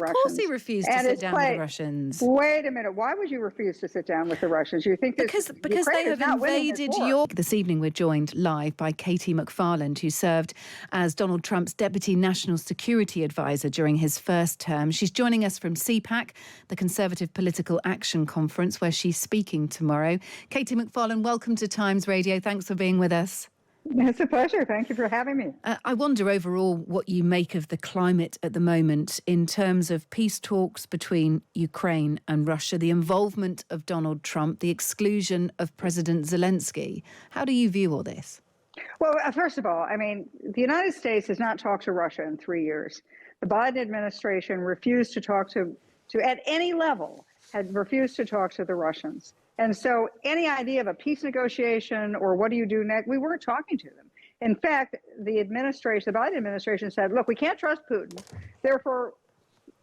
Of course he refused to sit down with the Russians. Wait a minute. Why would you refuse to sit down with the Russians? You think because they have invaded your... This evening we're joined live by Katie Mcfarland, who served as Donald Trump's Deputy National Security Advisor during his first term. She's joining us from CPAC, the Conservative Political Action Conference, where she's speaking tomorrow. Katie Mcfarland, welcome to Times Radio. Thanks for being with us. It's a pleasure. Thank you for having me. I wonder overall what you make of the climate at the moment in terms of peace talks between Ukraine and Russia, the involvement of Donald Trump, the exclusion of President Zelensky. How do you view all this? Well, first of all, I mean, the United States has not talked to Russia in 3 years. The Biden administration refused to talk to at any level, had refused to talk to the Russians. And so any idea of a peace negotiation or what do you do next, we weren't talking to them. In fact, the Biden administration said, look, we can't trust Putin. Therefore,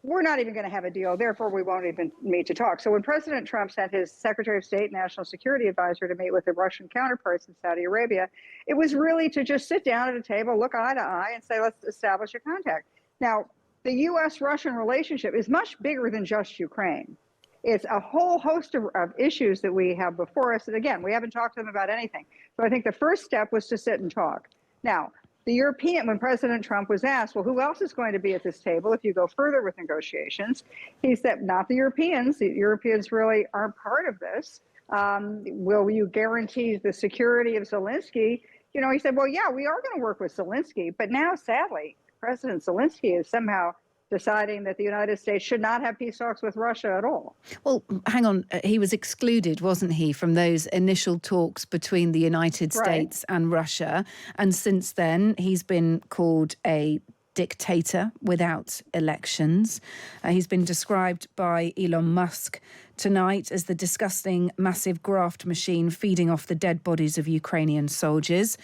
we're not even going to have a deal. Therefore, we won't even meet to talk. So when President Trump sent his Secretary of State, National Security Advisor to meet with the Russian counterparts in Saudi Arabia, it was really to just sit down at a table, look eye to eye and say, let's establish a contact. Now, the U.S.-Russian relationship is much bigger than just Ukraine. It's a whole host of issues that we have before us. And again, we haven't talked to them about anything. So I think the first step was to sit and talk. Now, when President Trump was asked, well, who else is going to be at this table if you go further with negotiations? He said, not the Europeans. The Europeans really aren't part of this. Will you guarantee the security of Zelensky? You know, he said, well, yeah, we are going to work with Zelensky. But now, sadly, President Zelensky is somehow deciding that the United States should not have peace talks with Russia at all. Well, hang on. He was excluded, wasn't he, from those initial talks between the United States and Russia. And since then, he's been called a dictator without elections. He's been described by Elon Musk tonight as the disgusting massive graft machine feeding off the dead bodies of Ukrainian soldiers.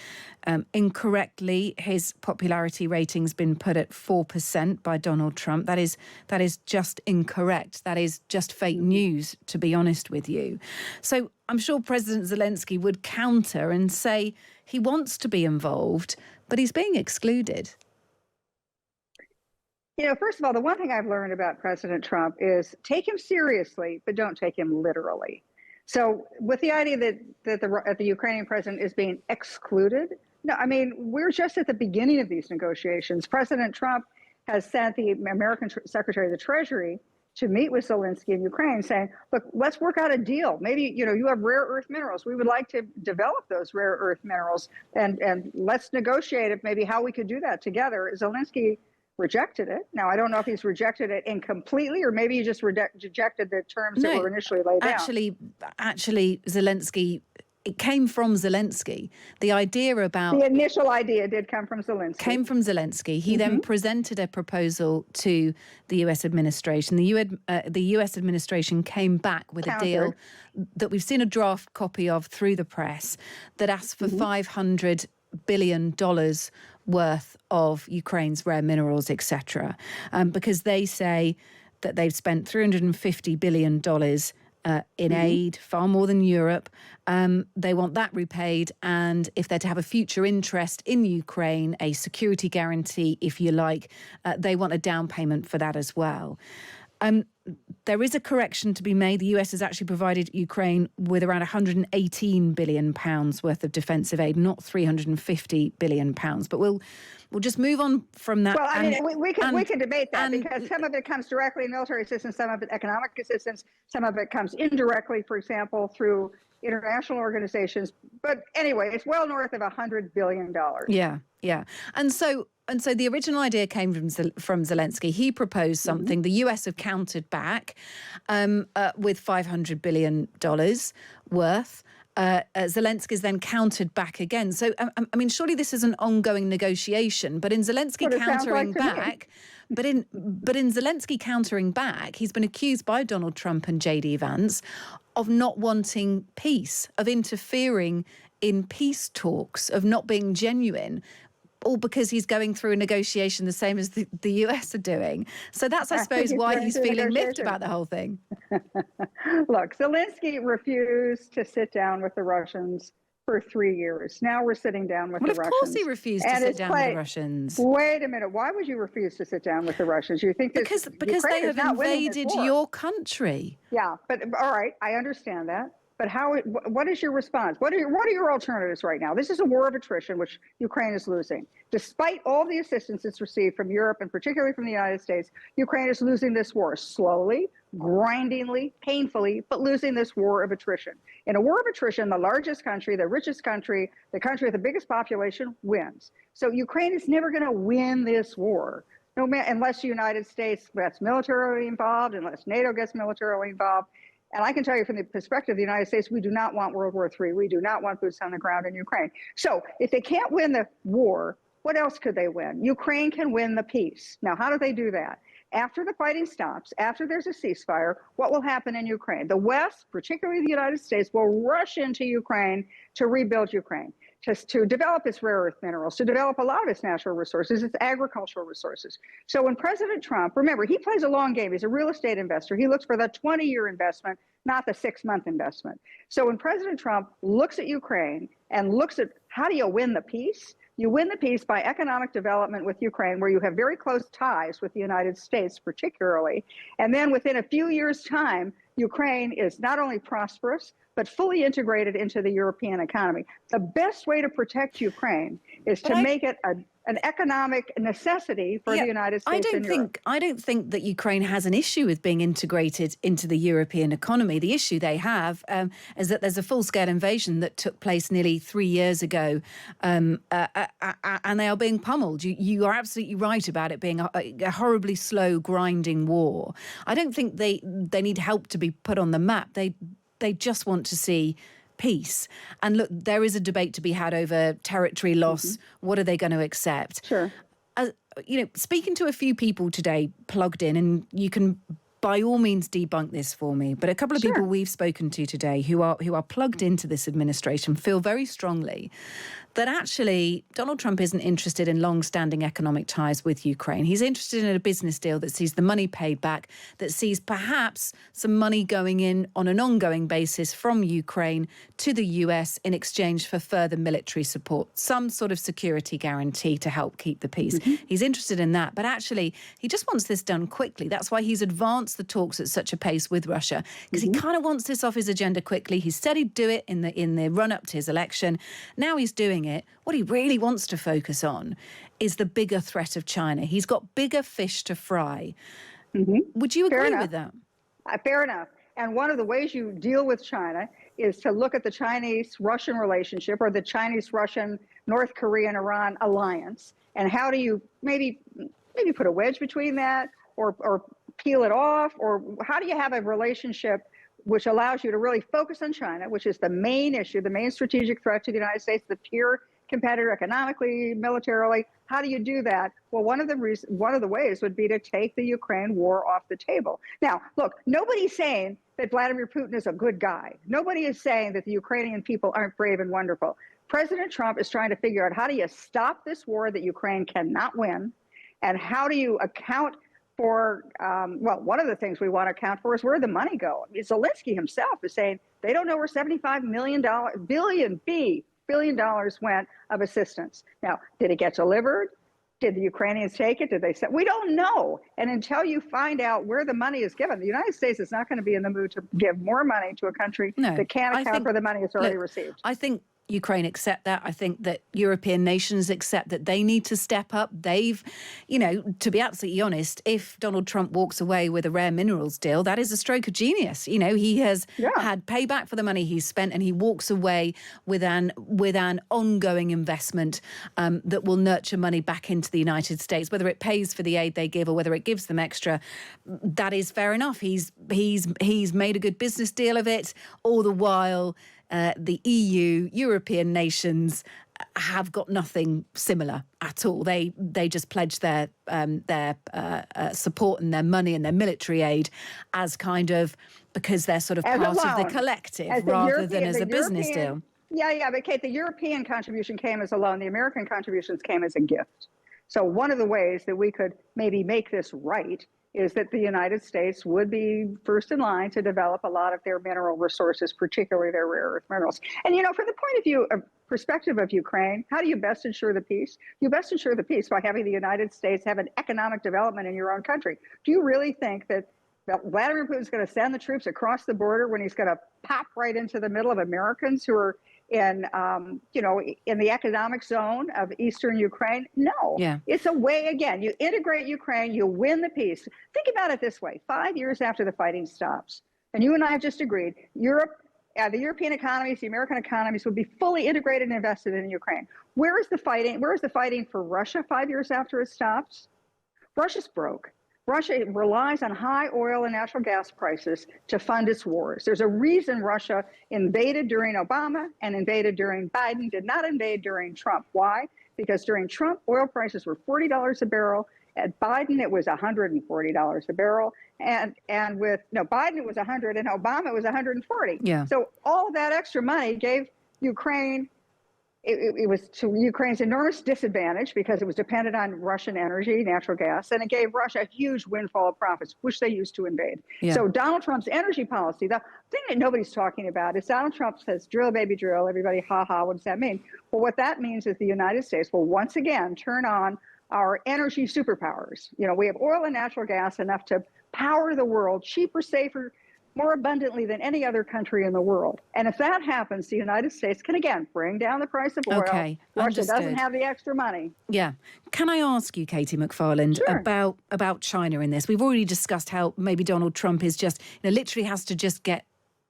Incorrectly, his popularity rating's been put at 4% by Donald Trump. That is just incorrect. That is just fake news, to be honest with you. So I'm sure President Zelensky would counter and say he wants to be involved, but he's being excluded. You know, first of all, the one thing I've learned about President Trump is take him seriously, but don't take him literally. So with the idea that the Ukrainian president is being excluded, no, I mean, we're just at the beginning of these negotiations. President Trump has sent the American Secretary of the Treasury to meet with Zelensky in Ukraine saying, look, let's work out a deal. Maybe, you know, you have rare earth minerals. We would like to develop those rare earth minerals and let's negotiate if maybe how we could do that together. Zelensky rejected it. Now, I don't know if he's rejected it incompletely or maybe he just rejected the terms that were initially laid down. Actually, Zelensky, it came from Zelensky. The idea about... The initial idea did come from Zelensky. Came from Zelensky. He then presented a proposal to the U.S. administration. The U.S. administration came back with a deal that we've seen a draft copy of through the press that asks for $500 billion worth of Ukraine's rare minerals, etc., because they say that they've spent $350 billion in aid, far more than Europe. They want that repaid, and if they're to have a future interest in Ukraine, a security guarantee, if you like, they want a down payment for that as well. There is a correction to be made. The US has actually provided Ukraine with around £118 billion worth of defensive aid, not £350 billion. But we'll just move on from that. Well, I mean, we can debate that because some of it comes directly in military assistance, some of it economic assistance, some of it comes indirectly, for example, through international organizations. But anyway, it's well north of $100 billion. Yeah. And so the original idea came from Zelensky. He proposed something. The US have countered back with $500 billion worth. Zelensky's then countered back again. So, I mean, surely this is an ongoing negotiation. But in Zelensky countering back, but in Zelensky countering back, he's been accused by Donald Trump and J.D. Vance of not wanting peace, of interfering in peace talks, of not being genuine, all because he's going through a negotiation the same as the US are doing. So that's, I suppose, why he's feeling miffed about the whole thing. Look, Zelensky refused to sit down with the Russians for 3 years. Now we're sitting down with Well, the of Russians. course he refused to sit down with the Russians. Wait a minute. Why would you refuse to sit down with the Russians? You think because they have invaded your country. Yeah, but all right, I understand that. But what is your response? What are your alternatives right now? This is a war of attrition, which Ukraine is losing. Despite all the assistance it's received from Europe and particularly from the United States, Ukraine is losing this war slowly, grindingly, painfully, but losing this war of attrition. In a war of attrition, the largest country, the richest country, the country with the biggest population wins. So Ukraine is never going to win this war. No, unless the United States gets militarily involved, unless NATO gets militarily involved. And I can tell you from the perspective of the United States, we do not want World War III. We do not want boots on the ground in Ukraine. So if they can't win the war, what else could they win? Ukraine can win the peace. Now, how do they do that? After the fighting stops, after there's a ceasefire, what will happen in Ukraine? The West, particularly the United States, will rush into Ukraine to rebuild Ukraine, just to develop its rare earth minerals, to develop a lot of its natural resources, its agricultural resources. So when President Trump, remember, he plays a long game. He's a real estate investor. He looks for the 20-year investment, not the 6-month investment. So when President Trump looks at Ukraine and looks at how do you win the peace, you win the peace by economic development with Ukraine, where you have very close ties with the United States, particularly. And then within a few years' time, Ukraine is not only prosperous, but fully integrated into the European economy. The best way to protect Ukraine is to make it an economic necessity for the United States and Europe. I don't think that Ukraine has an issue with being integrated into the European economy. The issue they have is that there's a full-scale invasion that took place nearly 3 years ago, and they are being pummeled. You are absolutely right about it being a horribly slow, grinding war. I don't think they need help to be put on the map. They just want to see peace. And look, there is a debate to be had over territory loss. Mm-hmm. What are they going to accept? Sure. Speaking to a few people today plugged in, and you can by all means debunk this for me, but a couple of people we've spoken to today who are plugged into this administration feel very strongly that actually Donald Trump isn't interested in long-standing economic ties with Ukraine. He's interested in a business deal that sees the money paid back, that sees perhaps some money going in on an ongoing basis from Ukraine to the US in exchange for further military support, some sort of security guarantee to help keep the peace. Mm-hmm. He's interested in that, but actually he just wants this done quickly. That's why he's advanced the talks at such a pace with Russia, because he kind of wants this off his agenda quickly. He said he'd do it in the run-up to his election. Now he's doing it. What he really wants to focus on is the bigger threat of China. He's got bigger fish to fry. Mm-hmm. Would you agree with that? Fair enough. And one of the ways you deal with China is to look at the Chinese-Russian relationship, or the Chinese-Russian, North Korean-Iran alliance, and how do you maybe put a wedge between that, or peel it off, or how do you have a relationship which allows you to really focus on China, which is the main issue, the main strategic threat to the United States, the peer competitor economically, militarily. How do you do that? Well, one of the ways would be to take the Ukraine war off the table. Now, look, nobody's saying that Vladimir Putin is a good guy. Nobody is saying that the Ukrainian people aren't brave and wonderful. President Trump is trying to figure out, how do you stop this war that Ukraine cannot win? And how do you account for, one of the things we want to account for is where the money go. Zelensky himself is saying they don't know where $75 billion went of assistance. Now, did it get delivered? Did the Ukrainians take it? Did they say? We don't know. And until you find out where the money is given, the United States is not going to be in the mood to give more money to a country that can't account for the money it's already received. I think Ukraine accept that. I think that European nations accept that they need to step up. They've, to be absolutely honest, if Donald Trump walks away with a rare minerals deal, that is a stroke of genius. He has had payback for the money he's spent, and he walks away with an ongoing investment that will nurture money back into the United States, whether it pays for the aid they give or whether it gives them extra. That is fair enough. He's made a good business deal of it, all the while the EU, European nations have got nothing similar at all. They just pledge their support and their money and their military aid as kind of, because they're sort of part of the collective rather than as a business deal. Yeah, but Kate, the European contribution came as a loan. The American contributions came as a gift. So one of the ways that we could maybe make this right is that the United States would be first in line to develop a lot of their mineral resources, particularly their rare earth minerals. And, from the point of view of perspective of Ukraine, how do you best ensure the peace? You best ensure the peace by having the United States have an economic development in your own country. Do you really think that Vladimir Putin's going to send the troops across the border when he's going to pop right into the middle of Americans who are in the economic zone of eastern Ukraine? No. Yeah. It's a way, again, you integrate Ukraine, you win the peace. Think about it this way. 5 years after the fighting stops, and you and I have just agreed, the European economies, the American economies would be fully integrated and invested in Ukraine. Where is the fighting? Where is the fighting for Russia 5 years after it stops? Russia's broke. Russia relies on high oil and natural gas prices to fund its wars. There's a reason Russia invaded during Obama and invaded during Biden, did not invade during Trump. Why? Because during Trump, oil prices were $40 a barrel. At Biden, it was $140 a barrel. And with Biden, it was 100, and Obama, it was 140. Yeah. So all of that extra money gave Ukraine, it was to Ukraine's enormous disadvantage because it was dependent on Russian energy, natural gas, and it gave Russia a huge windfall of profits, which they used to invade. Yeah. So Donald Trump's energy policy, the thing that nobody's talking about is Donald Trump says, drill, baby, drill. Everybody, ha, ha, what does that mean? Well, what that means is the United States will once again turn on our energy superpowers. We have oil and natural gas enough to power the world cheaper, safer, more abundantly than any other country in the world. And if that happens, the United States can, again, bring down the price of oil. Okay, Russia understood. doesn't have the extra money. Yeah. Can I ask you, Katie Mcfarland, Sure. about China in this? We've already discussed how maybe Donald Trump is just, literally has to just get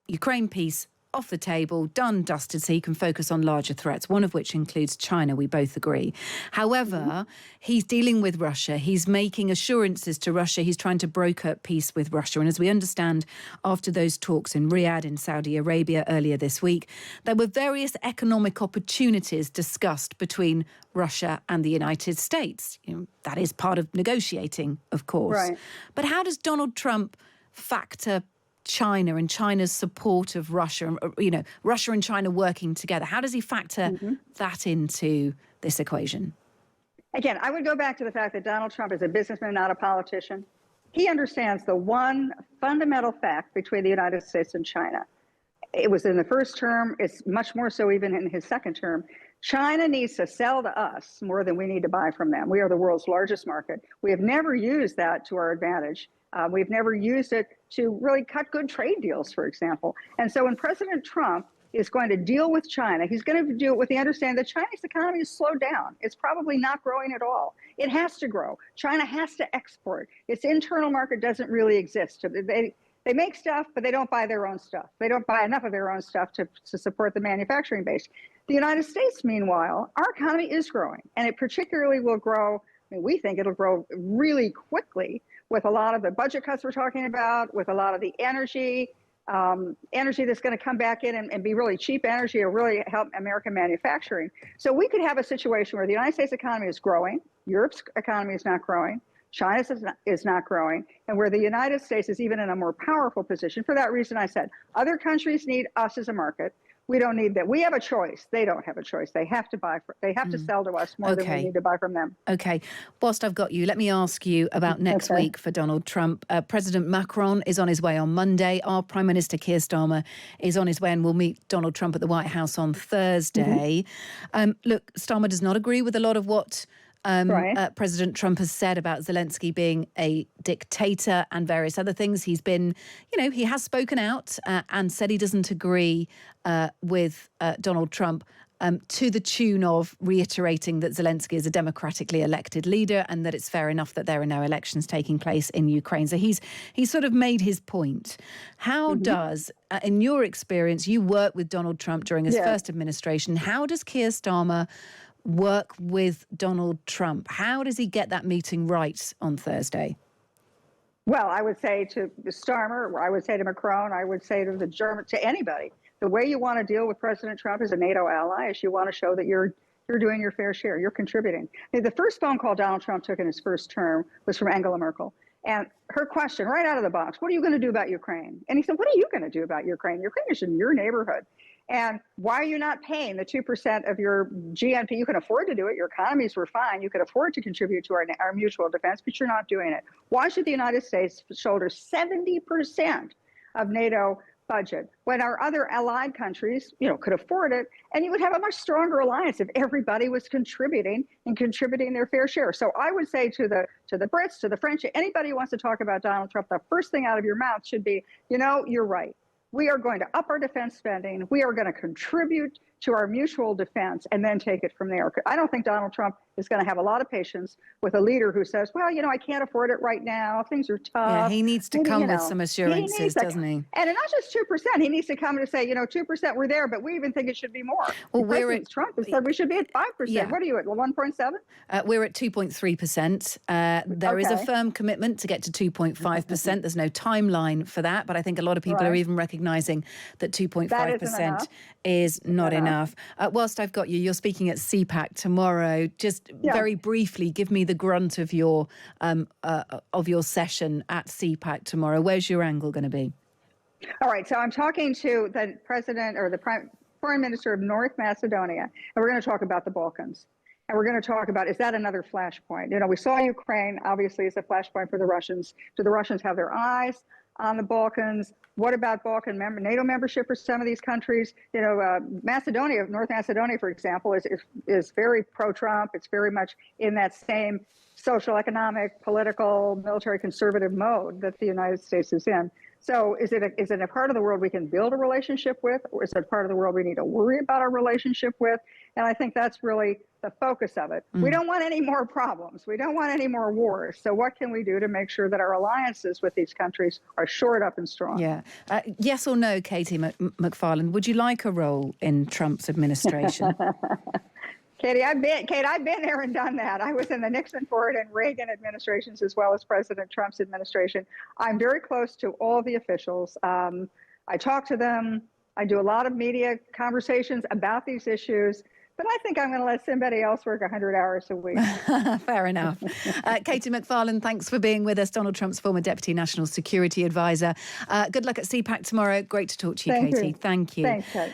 Ukraine peace off the table, done, dusted, so he can focus on larger threats, one of which includes China, we both agree. However, he's dealing with Russia. He's making assurances to Russia. He's trying to broker peace with Russia. And as we understand, after those talks in Riyadh in Saudi Arabia earlier this week, there were various economic opportunities discussed between Russia and the United States. That is part of negotiating, of course. Right. But how does Donald Trump factor China and China's support of Russia, Russia and China working together? How does he factor that into this equation? Again, I would go back to the fact that Donald Trump is a businessman, not a politician. He understands the one fundamental fact between the United States and China. It was in the first term. It's much more so even in his second term. China needs to sell to us more than we need to buy from them. We are the world's largest market. We have never used that to our advantage. We've never used it to really cut good trade deals, for example. And so when President Trump is going to deal with China, he's going to do it with the understanding that China's economy is slowed down. It's probably not growing at all. It has to grow. China has to export. Its internal market doesn't really exist. They make stuff, but they don't buy their own stuff. They don't buy enough of their own stuff to support the manufacturing base. The United States, meanwhile, our economy is growing, and it particularly will grow. We think it'll grow really quickly with a lot of the budget cuts we're talking about, with a lot of the energy that's going to come back in and be really cheap energy or really help American manufacturing. So we could have a situation where the United States economy is growing, Europe's economy is not growing, China's is not growing, and where the United States is even in a more powerful position. For that reason, I said, other countries need us as a market. We don't need that. We have a choice. They don't have a choice. They have to they have to sell to us more than we need to buy from them. Okay. Whilst I've got you, let me ask you about next week for Donald Trump. President Macron is on his way on Monday. Our Prime Minister Keir Starmer is on his way and will meet Donald Trump at the White House on Thursday. Look, Starmer does not agree with a lot of what President Trump has said about Zelensky being a dictator and various other things. He's been, he has spoken out and said he doesn't agree with Donald Trump to the tune of reiterating that Zelensky is a democratically elected leader and that it's fair enough that there are no elections taking place in Ukraine. So he's sort of made his point. How does, in your experience, you worked with Donald Trump during his first administration, how does Keir Starmer work with Donald Trump? How does he get that meeting right on Thursday? Well, I would say to Starmer, I would say to Macron, I would say to the German, to anybody, the way you want to deal with President Trump as a NATO ally is you want to show that you're doing your fair share, you're contributing. The first phone call Donald Trump took in his first term was from Angela Merkel. And her question right out of the box, what are you going to do about Ukraine? And he said, what are you going to do about Ukraine? Ukraine is in your neighborhood. And why are you not paying the 2% of your GNP? You can afford to do it. Your economies were fine. You could afford to contribute to our mutual defense, but you're not doing it. Why should the United States shoulder 70% of NATO budget when our other allied countries, could afford it? And you would have a much stronger alliance if everybody was contributing their fair share. So I would say to the Brits, to the French, anybody who wants to talk about Donald Trump, the first thing out of your mouth should be, you're right. We are going to up our defense spending. We are going to contribute to our mutual defense and then take it from there. I don't think Donald Trump is going to have a lot of patience with a leader who says, well, I can't afford it right now. Things are tough. Yeah, he needs to come with some assurances, doesn't he? And not just 2%. He needs to come and say, 2% we're there, but we even think it should be more. Well, President Trump has said we should be at 5%. Yeah. What are you at, 1.7? We're at 2.3%. There is a firm commitment to get to 2.5%. There's no timeline for that, but I think a lot of people are even recognizing that 2.5% is not enough. Whilst I've got you, you're speaking at CPAC tomorrow. Just very briefly, give me the grunt of your session at CPAC tomorrow. Where's your angle going to be? All right, so I'm talking to the president or the foreign minister of North Macedonia, and we're going to talk about the Balkans. And we're going to talk about, is that another flashpoint? We saw Ukraine, obviously, as a flashpoint for the Russians. Do the Russians have their eyes on the Balkans? What about Balkan NATO membership for some of these countries? Macedonia, North Macedonia, for example, is very pro-Trump. It's very much in that same social, economic, political, military conservative mode that the United States is in. So is it a part of the world we can build a relationship with, or is it a part of the world we need to worry about our relationship with? And I think that's really the focus of it. We don't want any more problems. We don't want any more wars. So what can we do to make sure that our alliances with these countries are shored up and strong? Yeah. Yes or no, Katie Mcfarland, would you like a role in Trump's administration? Kate, I've been there and done that. I was in the Nixon, Ford, and Reagan administrations as well as President Trump's administration. I'm very close to all the officials. I talk to them. I do a lot of media conversations about these issues. But I think I'm going to let somebody else work 100 hours a week. Fair enough. Katie Mcfarland, thanks for being with us. Donald Trump's former Deputy National Security Advisor. Good luck at CPAC tomorrow. Great to talk to you, Katie. You. Thank you. Thanks, Kate.